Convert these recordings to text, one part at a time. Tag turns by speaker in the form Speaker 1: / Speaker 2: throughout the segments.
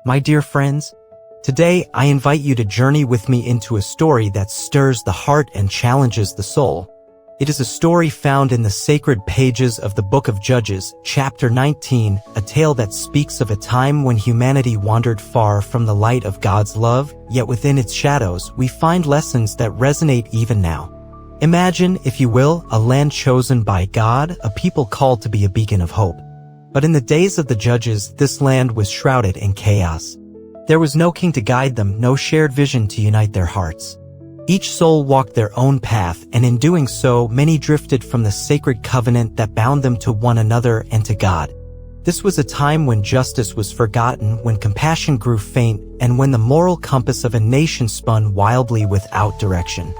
Speaker 1: My dear friends, today I invite you to journey with me into a story that stirs the heart and challenges the soul. It is a story found in the sacred pages of the Book of Judges, chapter 19, a tale that speaks of a time when humanity wandered far from the light of God's love, yet within its shadows we find lessons that resonate even now. Imagine, if you will, a land chosen by God, a people called to be a beacon of hope. But in the days of the judges, this land was shrouded in chaos. There was no king to guide them, no shared vision to unite their hearts. Each soul walked their own path, and in doing so, many drifted from the sacred covenant that bound them to one another and to God. This was a time when justice was forgotten, when compassion grew faint, and when the moral compass of a nation spun wildly without direction.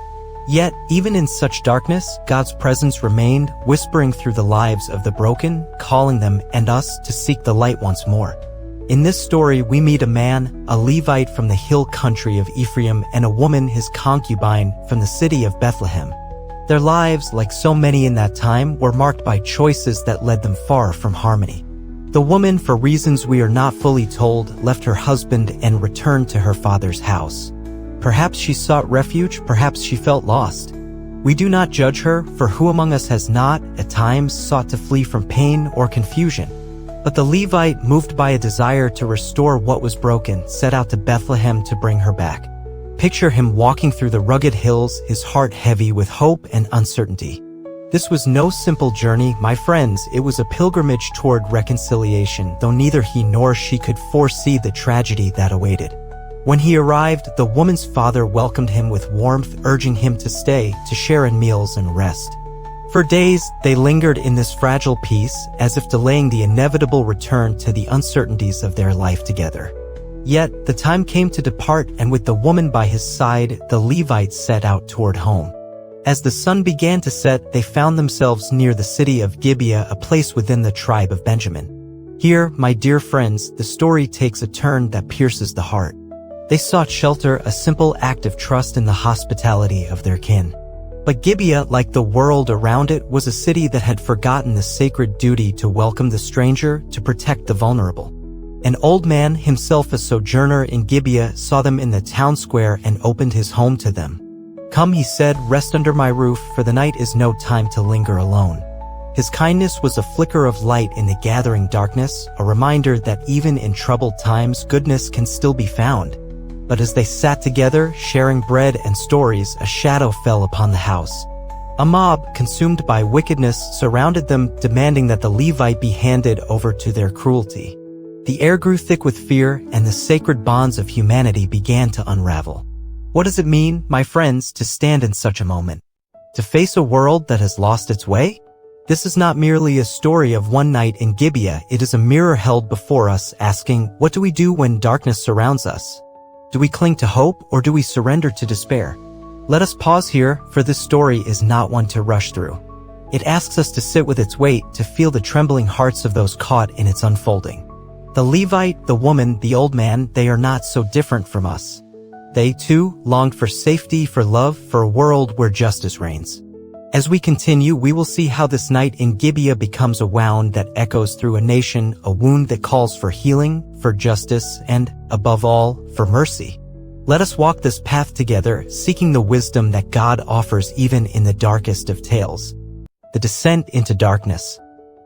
Speaker 1: Yet, even in such darkness, God's presence remained, whispering through the lives of the broken, calling them and us to seek the light once more. In this story, we meet a man, a Levite from the hill country of Ephraim, and a woman, his concubine, from the city of Bethlehem. Their lives, like so many in that time, were marked by choices that led them far from harmony. The woman, for reasons we are not fully told, left her husband and returned to her father's house. Perhaps she sought refuge, perhaps she felt lost. We do not judge her, for who among us has not, at times, sought to flee from pain or confusion? But the Levite, moved by a desire to restore what was broken, set out to Bethlehem to bring her back. Picture him walking through the rugged hills, his heart heavy with hope and uncertainty. This was no simple journey, my friends. It was a pilgrimage toward reconciliation, though neither he nor she could foresee the tragedy that awaited. When he arrived, the woman's father welcomed him with warmth, urging him to stay, to share in meals and rest. For days, they lingered in this fragile peace, as if delaying the inevitable return to the uncertainties of their life together. Yet, the time came to depart, and with the woman by his side, the Levite set out toward home. As the sun began to set, they found themselves near the city of Gibeah, a place within the tribe of Benjamin. Here, my dear friends, the story takes a turn that pierces the heart. They sought shelter, a simple act of trust in the hospitality of their kin. But Gibeah, like the world around it, was a city that had forgotten the sacred duty to welcome the stranger, to protect the vulnerable. An old man, himself a sojourner in Gibeah, saw them in the town square and opened his home to them. "Come," he said, "rest under my roof, for the night is no time to linger alone." His kindness was a flicker of light in the gathering darkness, a reminder that even in troubled times, goodness can still be found. But as they sat together, sharing bread and stories, a shadow fell upon the house. A mob, consumed by wickedness, surrounded them, demanding that the Levite be handed over to their cruelty. The air grew thick with fear, and the sacred bonds of humanity began to unravel. What does it mean, my friends, to stand in such a moment? To face a world that has lost its way? This is not merely a story of one night in Gibeah, it is a mirror held before us, asking, what do we do when darkness surrounds us? Do we cling to hope, or do we surrender to despair? Let us pause here, for this story is not one to rush through. It asks us to sit with its weight, to feel the trembling hearts of those caught in its unfolding. The Levite, the woman, the old man, they are not so different from us. They, too, longed for safety, for love, for a world where justice reigns. As we continue, we will see how this night in Gibeah becomes a wound that echoes through a nation, a wound that calls for healing, for justice, and, above all, for mercy. Let us walk this path together, seeking the wisdom that God offers even in the darkest of tales. The descent into darkness.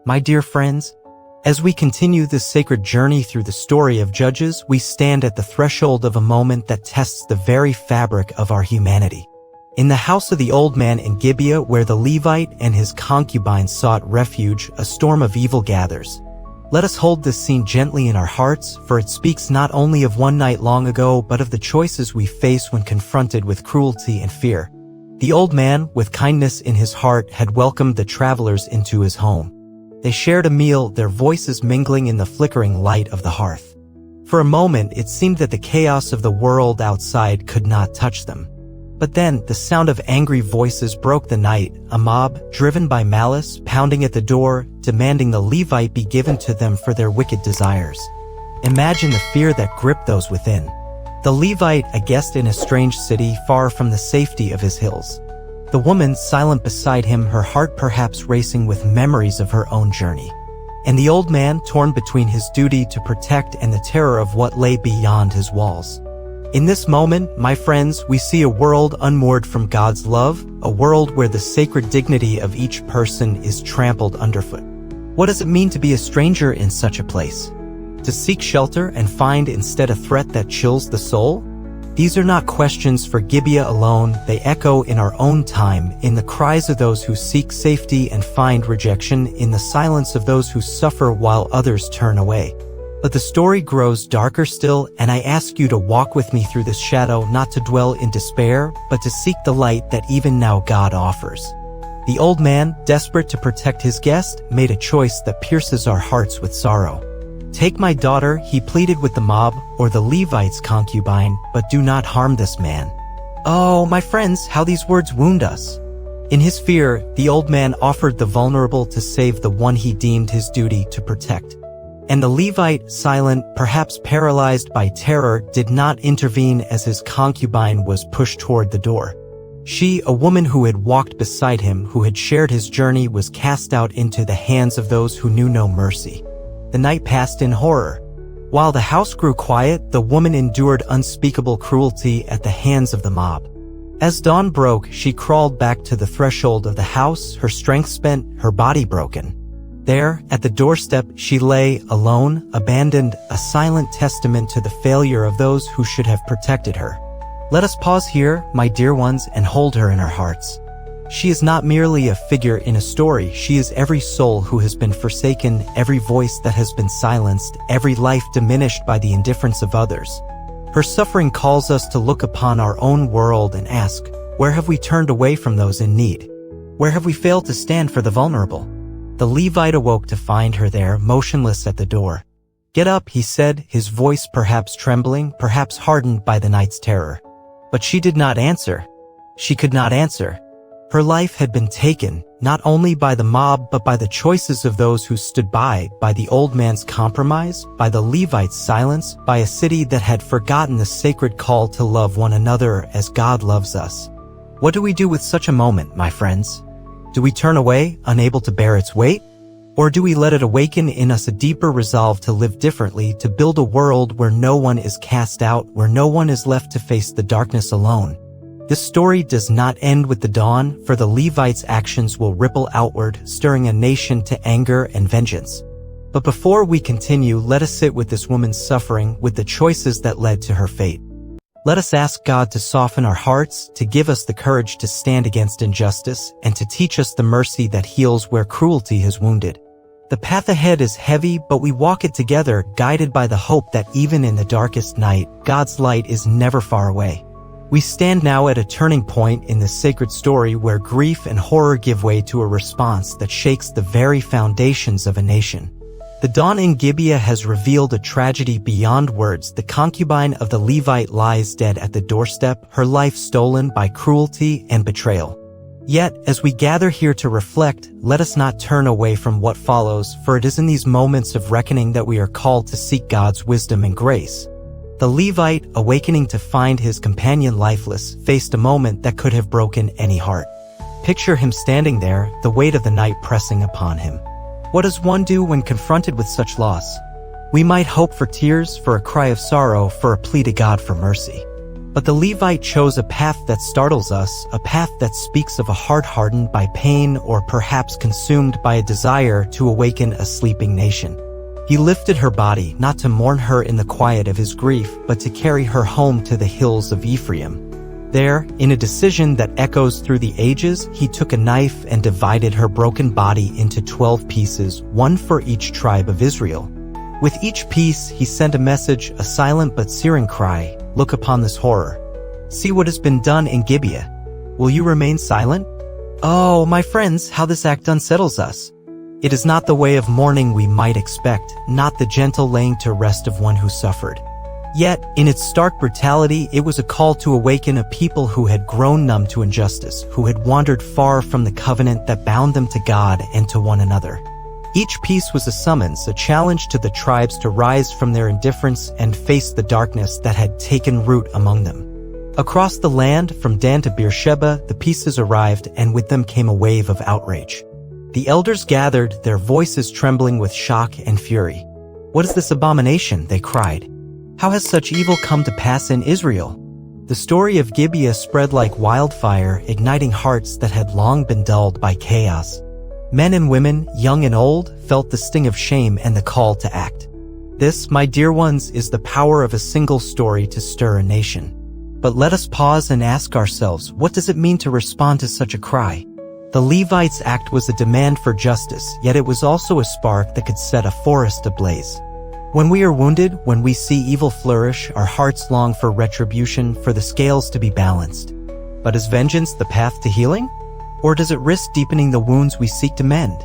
Speaker 1: My dear friends, as we continue this sacred journey through the story of Judges, we stand at the threshold of a moment that tests the very fabric of our humanity. In the house of the old man in Gibeah, where the Levite and his concubine sought refuge, a storm of evil gathers. Let us hold this scene gently in our hearts, for it speaks not only of one night long ago, but of the choices we face when confronted with cruelty and fear. The old man, with kindness in his heart, had welcomed the travelers into his home. They shared a meal, their voices mingling in the flickering light of the hearth. For a moment, it seemed that the chaos of the world outside could not touch them. But then, the sound of angry voices broke the night, a mob, driven by malice, pounding at the door, demanding the Levite be given to them for their wicked desires. Imagine the fear that gripped those within. The Levite, a guest in a strange city, far from the safety of his hills. The woman, silent beside him, her heart perhaps racing with memories of her own journey. and the old man torn between his duty to protect and the terror of what lay beyond his walls. In this moment, my friends, we see a world unmoored from God's love, a world where the sacred dignity of each person is trampled underfoot. What does it mean to be a stranger in such a place? To seek shelter and find instead a threat that chills the soul? These are not questions for Gibeah alone, they echo in our own time, in the cries of those who seek safety and find rejection, in the silence of those who suffer while others turn away. But the story grows darker still, and I ask you to walk with me through this shadow, not to dwell in despair, but to seek the light that even now God offers. The old man, desperate to protect his guest, made a choice that pierces our hearts with sorrow. "Take my daughter," he pleaded with the mob, or the Levite's concubine, "but do not harm this man." Oh, my friends, how these words wound us. In his fear, the old man offered the vulnerable to save the one he deemed his duty to protect. And the Levite, silent, perhaps paralyzed by terror, did not intervene as his concubine was pushed toward the door. She, a woman who had walked beside him, who had shared his journey, was cast out into the hands of those who knew no mercy. The night passed in horror. While the house grew quiet, the woman endured unspeakable cruelty at the hands of the mob. As dawn broke, she crawled back to the threshold of the house, her strength spent, her body broken. There, at the doorstep, she lay, alone, abandoned, a silent testament to the failure of those who should have protected her. Let us pause here, my dear ones, and hold her in our hearts. She is not merely a figure in a story, she is every soul who has been forsaken, every voice that has been silenced, every life diminished by the indifference of others. Her suffering calls us to look upon our own world and ask, where have we turned away from those in need? Where have we failed to stand for the vulnerable? The Levite awoke to find her there, motionless at the door. "Get up," he said, his voice perhaps trembling, perhaps hardened by the night's terror. But she did not answer. She could not answer. Her life had been taken, not only by the mob but by the choices of those who stood by the old man's compromise, by the Levite's silence, by a city that had forgotten the sacred call to love one another as God loves us. What do we do with such a moment, my friends? Do we turn away, unable to bear its weight? Or do we let it awaken in us a deeper resolve to live differently, to build a world where no one is cast out, where no one is left to face the darkness alone? This story does not end with the dawn, for the Levite's actions will ripple outward, stirring a nation to anger and vengeance. But before we continue, let us sit with this woman's suffering, with the choices that led to her fate. Let us ask God to soften our hearts, to give us the courage to stand against injustice, and to teach us the mercy that heals where cruelty has wounded. The path ahead is heavy, but we walk it together, guided by the hope that even in the darkest night, God's light is never far away. We stand now at a turning point in this sacred story where grief and horror give way to a response that shakes the very foundations of a nation. The dawn in Gibeah has revealed a tragedy beyond words. The concubine of the Levite lies dead at the doorstep, her life stolen by cruelty and betrayal. Yet, as we gather here to reflect, let us not turn away from what follows, for it is in these moments of reckoning that we are called to seek God's wisdom and grace. The Levite, awakening to find his companion lifeless, faced a moment that could have broken any heart. Picture him standing there, the weight of the night pressing upon him. What does one do when confronted with such loss? We might hope for tears, for a cry of sorrow, for a plea to God for mercy. But the Levite chose a path that startles us, a path that speaks of a heart hardened by pain or perhaps consumed by a desire to awaken a sleeping nation. He lifted her body, not to mourn her in the quiet of his grief, but to carry her home to the hills of Ephraim. There, in a decision that echoes through the ages, he took a knife and divided her broken body into 12 pieces, one for each tribe of Israel. With each piece, he sent a message, a silent but searing cry: look upon this horror. See what has been done in Gibeah. Will you remain silent? Oh, my friends, how this act unsettles us. It is not the way of mourning we might expect, not the gentle laying to rest of one who suffered. Yet, in its stark brutality, it was a call to awaken a people who had grown numb to injustice, who had wandered far from the covenant that bound them to God and to one another. Each piece was a summons, a challenge to the tribes to rise from their indifference and face the darkness that had taken root among them. Across the land, from Dan to Beersheba, the pieces arrived, and with them came a wave of outrage. The elders gathered, their voices trembling with shock and fury. "What is this abomination?" they cried. "How has such evil come to pass in Israel?" The story of Gibeah spread like wildfire, igniting hearts that had long been dulled by chaos. Men and women, young and old, felt the sting of shame and the call to act. This, my dear ones, is the power of a single story to stir a nation. But let us pause and ask ourselves, what does it mean to respond to such a cry? The Levites' act was a demand for justice, yet it was also a spark that could set a forest ablaze. When we are wounded, when we see evil flourish, our hearts long for retribution, for the scales to be balanced. But is vengeance the path to healing? Or does it risk deepening the wounds we seek to mend?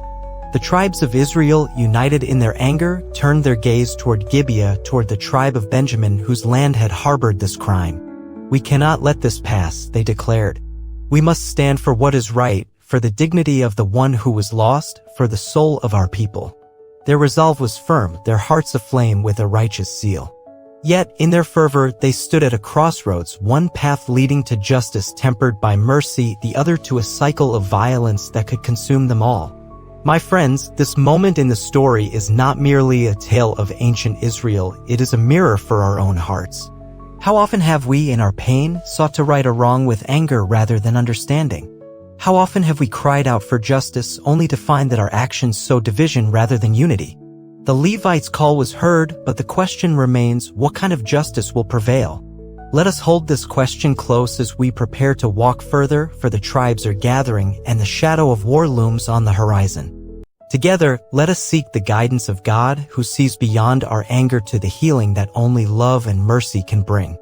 Speaker 1: The tribes of Israel, united in their anger, turned their gaze toward Gibeah, toward the tribe of Benjamin whose land had harbored this crime. "We cannot let this pass," they declared. "We must stand for what is right, for the dignity of the one who was lost, for the soul of our people." Their resolve was firm, their hearts aflame with a righteous zeal. Yet, in their fervor, they stood at a crossroads, one path leading to justice tempered by mercy, the other to a cycle of violence that could consume them all. My friends, this moment in the story is not merely a tale of ancient Israel, it is a mirror for our own hearts. How often have we, in our pain, sought to right a wrong with anger rather than understanding? How often have we cried out for justice only to find that our actions sow division rather than unity? The Levites' call was heard, but the question remains, what kind of justice will prevail? Let us hold this question close as we prepare to walk further, for the tribes are gathering and the shadow of war looms on the horizon. Together, let us seek the guidance of God, who sees beyond our anger to the healing that only love and mercy can bring.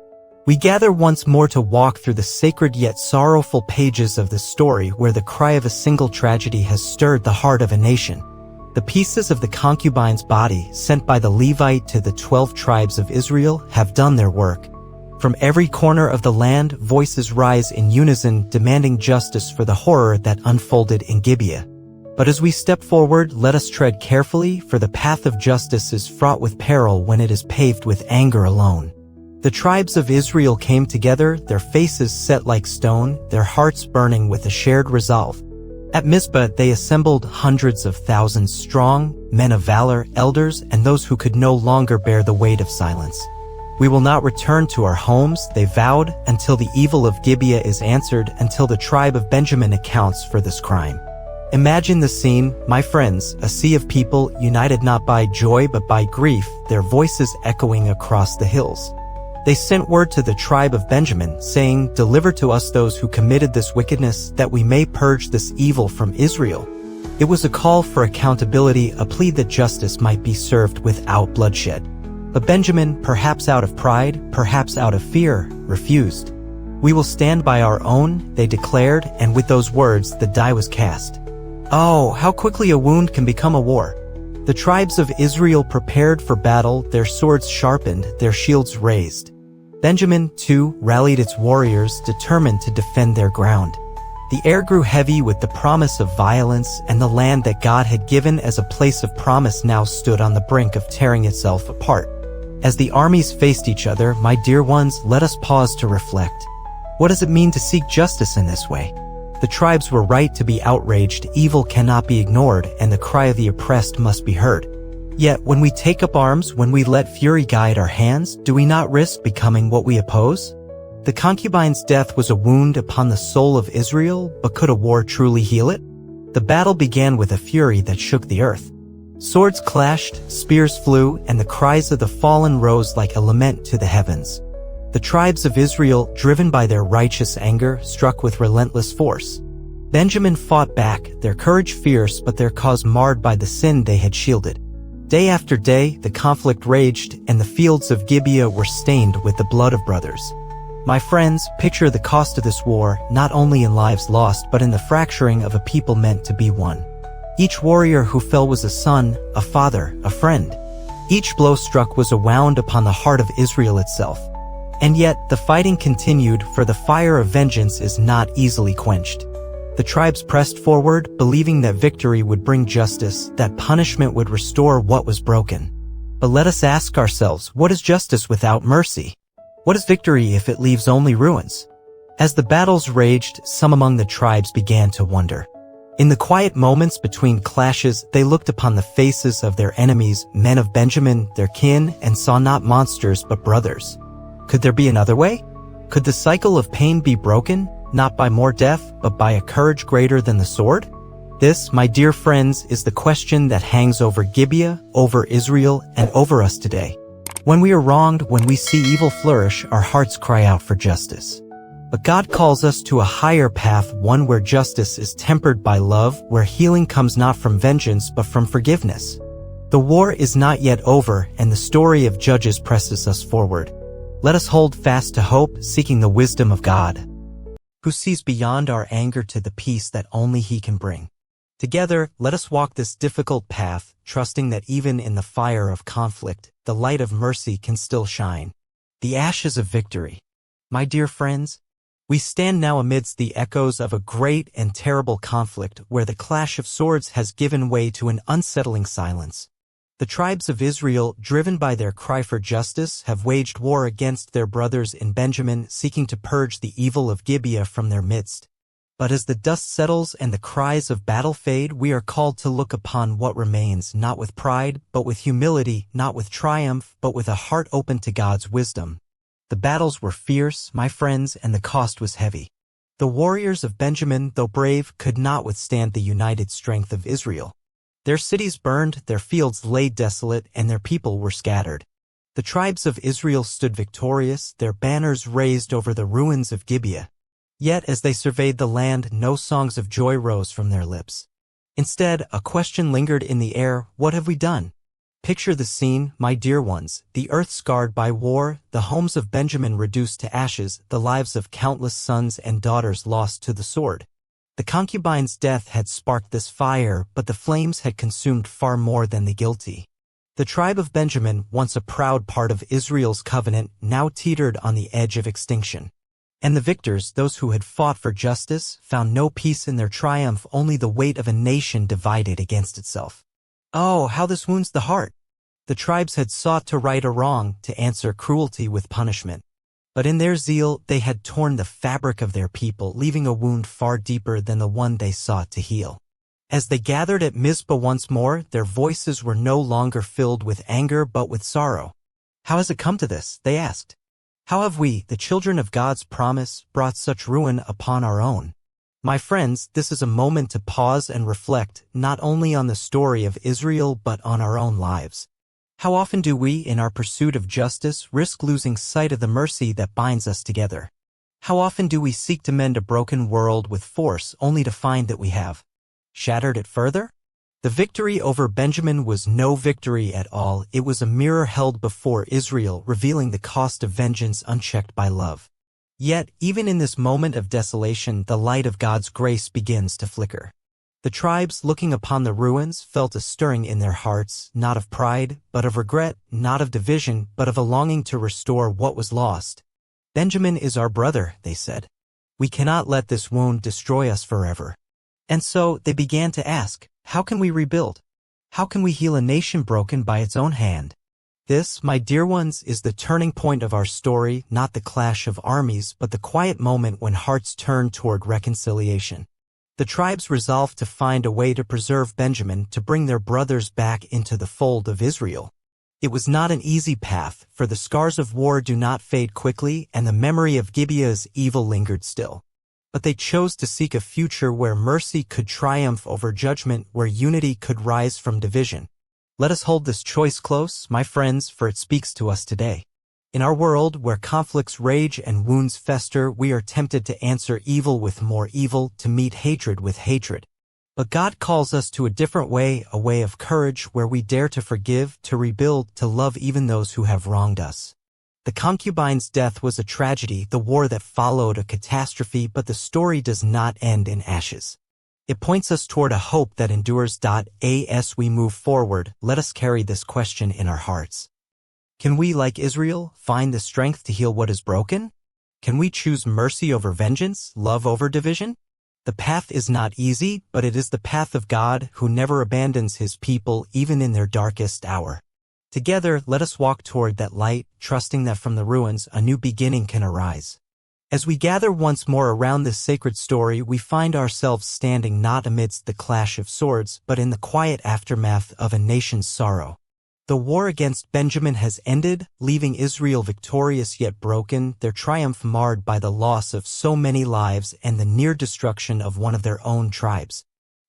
Speaker 1: We gather once more to walk through the sacred yet sorrowful pages of the story where the cry of a single tragedy has stirred the heart of a nation. The pieces of the concubine's body, sent by the Levite to the 12 tribes of Israel, have done their work. From every corner of the land, voices rise in unison, demanding justice for the horror that unfolded in Gibeah. But as we step forward, let us tread carefully, for the path of justice is fraught with peril when it is paved with anger alone. The tribes of Israel came together, their faces set like stone, their hearts burning with a shared resolve. At Mizpah they assembled hundreds of thousands strong, men of valor, elders, and those who could no longer bear the weight of silence. "We will not return to our homes," they vowed, "until the evil of Gibeah is answered, until the tribe of Benjamin accounts for this crime." Imagine the scene, my friends, a sea of people, united not by joy but by grief, their voices echoing across the hills. They sent word to the tribe of Benjamin, saying, "Deliver to us those who committed this wickedness, that we may purge this evil from Israel." It was a call for accountability, a plea that justice might be served without bloodshed. But Benjamin, perhaps out of pride, perhaps out of fear, refused. "We will stand by our own," they declared, and with those words the die was cast. Oh, how quickly a wound can become a war. The tribes of Israel prepared for battle, their swords sharpened, their shields raised. Benjamin, too, rallied its warriors, determined to defend their ground. The air grew heavy with the promise of violence, and the land that God had given as a place of promise now stood on the brink of tearing itself apart. As the armies faced each other, my dear ones, let us pause to reflect. What does it mean to seek justice in this way? The tribes were right to be outraged, evil cannot be ignored, and the cry of the oppressed must be heard. Yet, when we take up arms, when we let fury guide our hands, do we not risk becoming what we oppose? The concubine's death was a wound upon the soul of Israel, but could a war truly heal it? The battle began with a fury that shook the earth. Swords clashed, spears flew, and the cries of the fallen rose like a lament to the heavens. The tribes of Israel, driven by their righteous anger, struck with relentless force. Benjamin fought back, their courage fierce, but their cause marred by the sin they had shielded. Day after day, the conflict raged, and the fields of Gibeah were stained with the blood of brothers. My friends, picture the cost of this war, not only in lives lost, but in the fracturing of a people meant to be one. Each warrior who fell was a son, a father, a friend. Each blow struck was a wound upon the heart of Israel itself. And yet, the fighting continued, for the fire of vengeance is not easily quenched. The tribes pressed forward, believing that victory would bring justice, that punishment would restore what was broken. But let us ask ourselves, what is justice without mercy? What is victory if it leaves only ruins? As the battles raged, some among the tribes began to wonder. In the quiet moments between clashes, they looked upon the faces of their enemies, men of Benjamin, their kin, and saw not monsters but brothers. Could there be another way? Could the cycle of pain be broken, not by more death, but by a courage greater than the sword? This, my dear friends, is the question that hangs over Gibeah, over Israel, and over us today. When we are wronged, when we see evil flourish, our hearts cry out for justice. But God calls us to a higher path, one where justice is tempered by love, where healing comes not from vengeance but from forgiveness. The war is not yet over, and the story of Judges presses us forward. Let us hold fast to hope, seeking the wisdom of God, who sees beyond our anger to the peace that only He can bring. Together, let us walk this difficult path, trusting that even in the fire of conflict, the light of mercy can still shine. The ashes of victory. My dear friends, we stand now amidst the echoes of a great and terrible conflict where the clash of swords has given way to an unsettling silence. The tribes of Israel, driven by their cry for justice, have waged war against their brothers in Benjamin, seeking to purge the evil of Gibeah from their midst. But as the dust settles and the cries of battle fade, we are called to look upon what remains, not with pride, but with humility, not with triumph, but with a heart open to God's wisdom. The battles were fierce, my friends, and the cost was heavy. The warriors of Benjamin, though brave, could not withstand the united strength of Israel. Their cities burned, their fields lay desolate, and their people were scattered. The tribes of Israel stood victorious, their banners raised over the ruins of Gibeah. Yet as they surveyed the land, no songs of joy rose from their lips. Instead, a question lingered in the air: what have we done? Picture the scene, my dear ones, the earth scarred by war, the homes of Benjamin reduced to ashes, the lives of countless sons and daughters lost to the sword. The concubine's death had sparked this fire, but the flames had consumed far more than the guilty. The tribe of Benjamin, once a proud part of Israel's covenant, now teetered on the edge of extinction. And the victors, those who had fought for justice, found no peace in their triumph, only the weight of a nation divided against itself. Oh, how this wounds the heart! The tribes had sought to right a wrong, to answer cruelty with punishment. But in their zeal, they had torn the fabric of their people, leaving a wound far deeper than the one they sought to heal. As they gathered at Mizpah once more, their voices were no longer filled with anger but with sorrow. How has it come to this? They asked. How have we, the children of God's promise, brought such ruin upon our own? My friends, this is a moment to pause and reflect, not only on the story of Israel but on our own lives. How often do we, in our pursuit of justice, risk losing sight of the mercy that binds us together? How often do we seek to mend a broken world with force only to find that we have shattered it further? The victory over Benjamin was no victory at all. It was a mirror held before Israel, revealing the cost of vengeance unchecked by love. Yet, even in this moment of desolation, the light of God's grace begins to flicker. The tribes, looking upon the ruins, felt a stirring in their hearts, not of pride, but of regret, not of division, but of a longing to restore what was lost. Benjamin is our brother, they said. We cannot let this wound destroy us forever. And so they began to ask, how can we rebuild? How can we heal a nation broken by its own hand? This, my dear ones, is the turning point of our story, not the clash of armies, but the quiet moment when hearts turn toward reconciliation. The tribes resolved to find a way to preserve Benjamin, to bring their brothers back into the fold of Israel. It was not an easy path, for the scars of war do not fade quickly, and the memory of Gibeah's evil lingered still. But they chose to seek a future where mercy could triumph over judgment, where unity could rise from division. Let us hold this choice close, my friends, for it speaks to us today. In our world, where conflicts rage and wounds fester, we are tempted to answer evil with more evil, to meet hatred with hatred. But God calls us to a different way, a way of courage, where we dare to forgive, to rebuild, to love even those who have wronged us. The concubine's death was a tragedy, the war that followed a catastrophe, but the story does not end in ashes. It points us toward a hope that endures. As we move forward, let us carry this question in our hearts. Can we, like Israel, find the strength to heal what is broken? Can we choose mercy over vengeance, love over division? The path is not easy, but it is the path of God, who never abandons His people even in their darkest hour. Together, let us walk toward that light, trusting that from the ruins a new beginning can arise. As we gather once more around this sacred story, we find ourselves standing not amidst the clash of swords, but in the quiet aftermath of a nation's sorrow. The war against Benjamin has ended, leaving Israel victorious yet broken, their triumph marred by the loss of so many lives and the near destruction of one of their own tribes.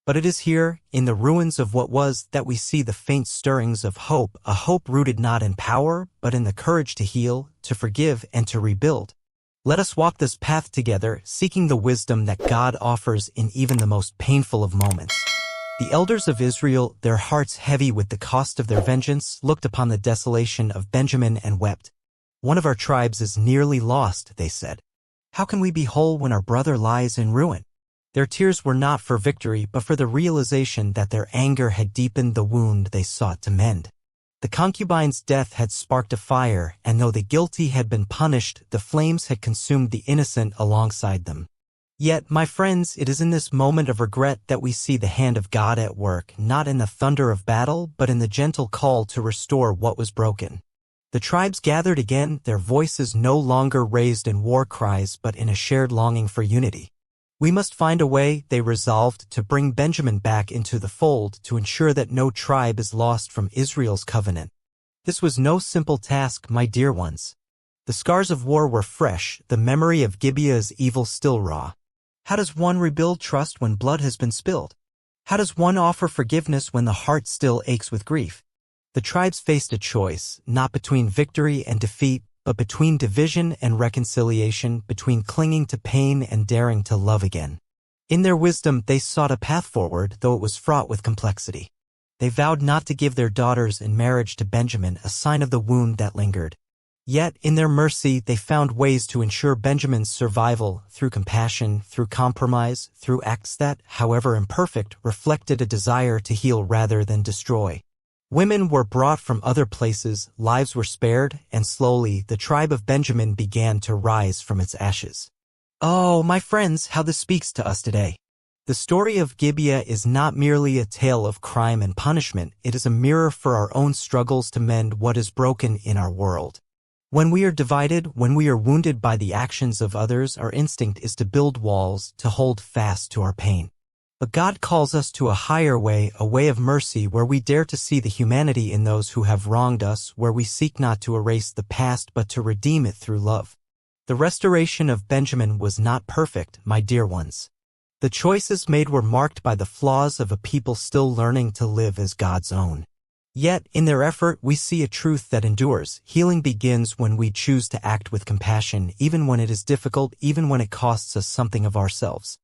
Speaker 1: But it is here, in the ruins of what was, that we see the faint stirrings of hope, a hope rooted not in power, but in the courage to heal, to forgive, and to rebuild. Let us walk this path together, seeking the wisdom that God offers in even the most painful of moments. The elders of Israel, their hearts heavy with the cost of their vengeance, looked upon the desolation of Benjamin and wept. "One of our tribes is nearly lost," they said. "How can we be whole when our brother lies in ruin?" Their tears were not for victory, but for the realization that their anger had deepened the wound they sought to mend. The concubine's death had sparked a fire, and though the guilty had been punished, the flames had consumed the innocent alongside them. Yet, my friends, it is in this moment of regret that we see the hand of God at work, not in the thunder of battle, but in the gentle call to restore what was broken. The tribes gathered again, their voices no longer raised in war cries, but in a shared longing for unity. "We must find a way," they resolved, "to bring Benjamin back into the fold, to ensure that no tribe is lost from Israel's covenant." This was no simple task, my dear ones. The scars of war were fresh, the memory of Gibeah's evil still raw. How does one rebuild trust when blood has been spilled? How does one offer forgiveness when the heart still aches with grief? The tribes faced a choice, not between victory and defeat, but between division and reconciliation, between clinging to pain and daring to love again. In their wisdom, they sought a path forward, though it was fraught with complexity. They vowed not to give their daughters in marriage to Benjamin, a sign of the wound that lingered. Yet, in their mercy, they found ways to ensure Benjamin's survival, through compassion, through compromise, through acts that, however imperfect, reflected a desire to heal rather than destroy. Women were brought from other places, lives were spared, and slowly, the tribe of Benjamin began to rise from its ashes. Oh, my friends, how this speaks to us today. The story of Gibeah is not merely a tale of crime and punishment, it is a mirror for our own struggles to mend what is broken in our world. When we are divided, when we are wounded by the actions of others, our instinct is to build walls, to hold fast to our pain. But God calls us to a higher way, a way of mercy where we dare to see the humanity in those who have wronged us, where we seek not to erase the past but to redeem it through love. The restoration of Benjamin was not perfect, my dear ones. The choices made were marked by the flaws of a people still learning to live as God's own. Yet, in their effort, we see a truth that endures. Healing begins when we choose to act with compassion, even when it is difficult, even when it costs us something of ourselves.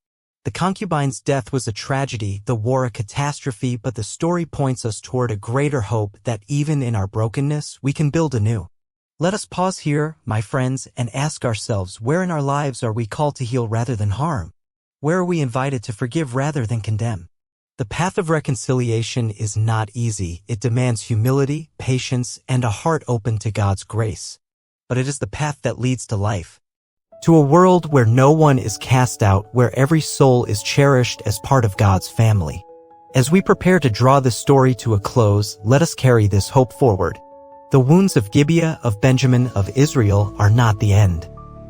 Speaker 1: The concubine's death was a tragedy, the war a catastrophe, but the story points us toward a greater hope that even in our brokenness, we can build anew. Let us pause here, my friends, and ask ourselves, where in our lives are we called to heal rather than harm? Where are we invited to forgive rather than condemn? The path of reconciliation is not easy. It demands humility, patience, and a heart open to God's grace. But it is the path that leads to life. To a world where no one is cast out, where every soul is cherished as part of God's family. As we prepare to draw this story to a close, let us carry this hope forward. The wounds of Gibeah, of Benjamin, of Israel are not the end.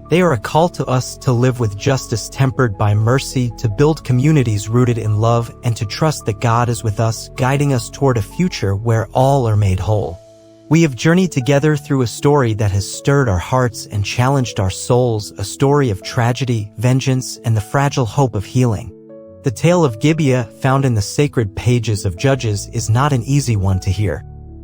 Speaker 1: They are a call to us to live with justice tempered by mercy, to build communities rooted in love, and to trust that God is with us, guiding us toward a future where all are made whole. We have journeyed together through a story that has stirred our hearts and challenged our souls, a story of tragedy, vengeance, and the fragile hope of healing. The tale of Gibeah, found in the sacred pages of Judges, is not an easy one to hear.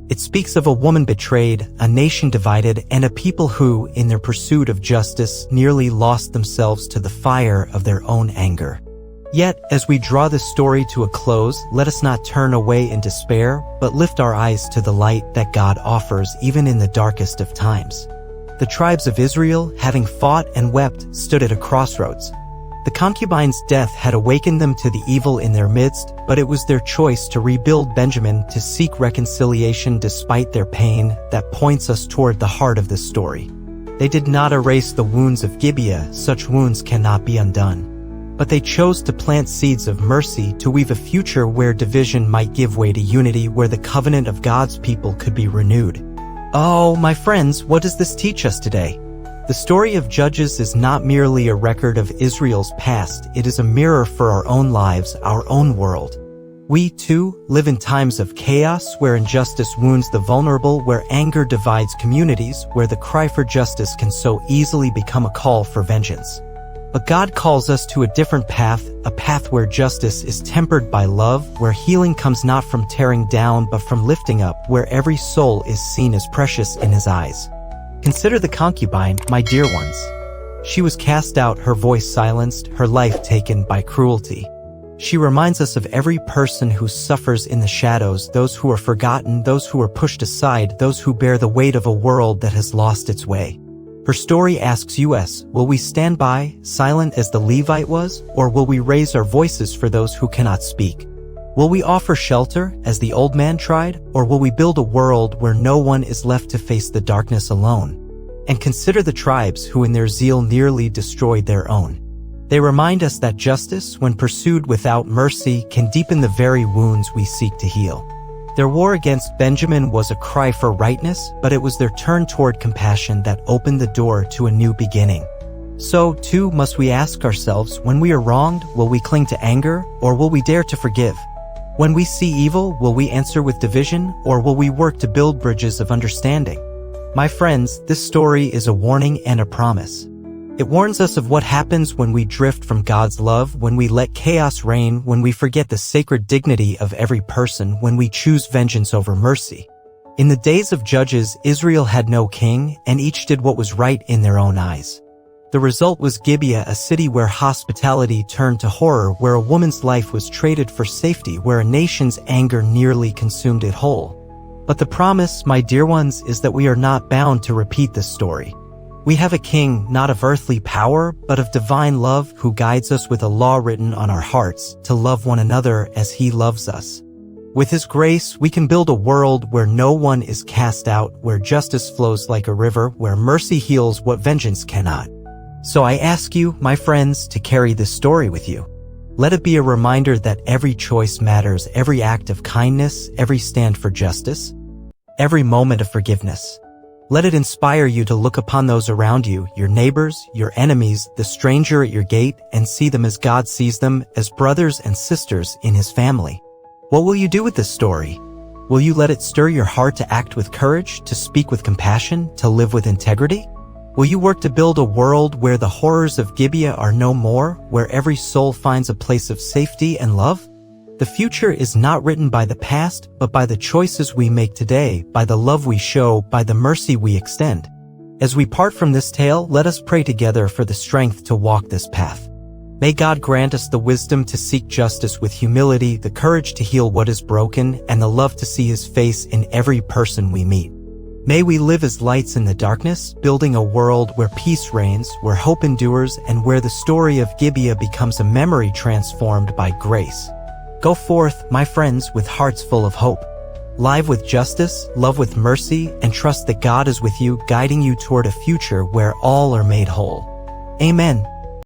Speaker 1: It speaks of a woman betrayed, a nation divided, and a people who, in their pursuit of justice, nearly lost themselves to the fire of their own anger. Yet, as we draw this story to a close, let us not turn away in despair, but lift our eyes to the light that God offers even in the darkest of times. The tribes of Israel, having fought and wept, stood at a crossroads. The concubine's death had awakened them to the evil in their midst, but it was their choice to rebuild Benjamin, to seek reconciliation despite their pain, that points us toward the heart of this story. They did not erase the wounds of Gibeah, such wounds cannot be undone. But they chose to plant seeds of mercy, to weave a future where division might give way to unity, where the covenant of God's people could be renewed. Oh, my friends, what does this teach us today? The story of Judges is not merely a record of Israel's past, it is a mirror for our own lives, our own world. We, too, live in times of chaos where injustice wounds the vulnerable, where anger divides communities, where the cry for justice can so easily become a call for vengeance. But God calls us to a different path, a path where justice is tempered by love, where healing comes not from tearing down but from lifting up, where every soul is seen as precious in His eyes. Consider the concubine, my dear ones. She was cast out, her voice silenced, her life taken by cruelty. She reminds us of every person who suffers in the shadows, those who are forgotten, those who are pushed aside, those who bear the weight of a world that has lost its way. Her story asks us, will we stand by, silent as the Levite was, or will we raise our voices for those who cannot speak? Will we offer shelter, as the old man tried, or will we build a world where no one is left to face the darkness alone? And consider the tribes who in their zeal nearly destroyed their own. They remind us that justice, when pursued without mercy, can deepen the very wounds we seek to heal. Their war against Benjamin was a cry for rightness, but it was their turn toward compassion that opened the door to a new beginning. So, too, must we ask ourselves, when we are wronged, will we cling to anger, or will we dare to forgive? When we see evil, will we answer with division, or will we work to build bridges of understanding? My friends, this story is a warning and a promise. It warns us of what happens when we drift from God's love, when we let chaos reign, when we forget the sacred dignity of every person, when we choose vengeance over mercy. In the days of Judges, Israel had no king, and each did what was right in their own eyes. The result was Gibeah, a city where hospitality turned to horror, where a woman's life was traded for safety, where a nation's anger nearly consumed it whole. But the promise, my dear ones, is that we are not bound to repeat this story. We have a king, not of earthly power, but of divine love, who guides us with a law written on our hearts, to love one another as He loves us. With His grace, we can build a world where no one is cast out, where justice flows like a river, where mercy heals what vengeance cannot. So I ask you, my friends, to carry this story with you. Let it be a reminder that every choice matters, every act of kindness, every stand for justice, every moment of forgiveness. Let it inspire you to look upon those around you, your neighbors, your enemies, the stranger at your gate, and see them as God sees them, as brothers and sisters in His family. What will you do with this story? Will you let it stir your heart to act with courage, to speak with compassion, to live with integrity? Will you work to build a world where the horrors of Gibeah are no more, where every soul finds a place of safety and love? The future is not written by the past, but by the choices we make today, by the love we show, by the mercy we extend. As we part from this tale, let us pray together for the strength to walk this path. May God grant us the wisdom to seek justice with humility, the courage to heal what is broken, and the love to see His face in every person we meet. May we live as lights in the darkness, building a world where peace reigns, where hope endures, and where the story of Gibeah becomes a memory transformed by grace. Go forth, my friends, with hearts full of hope. Live with justice, love with mercy, and trust that God is with you, guiding you toward a future where all are made whole. Amen.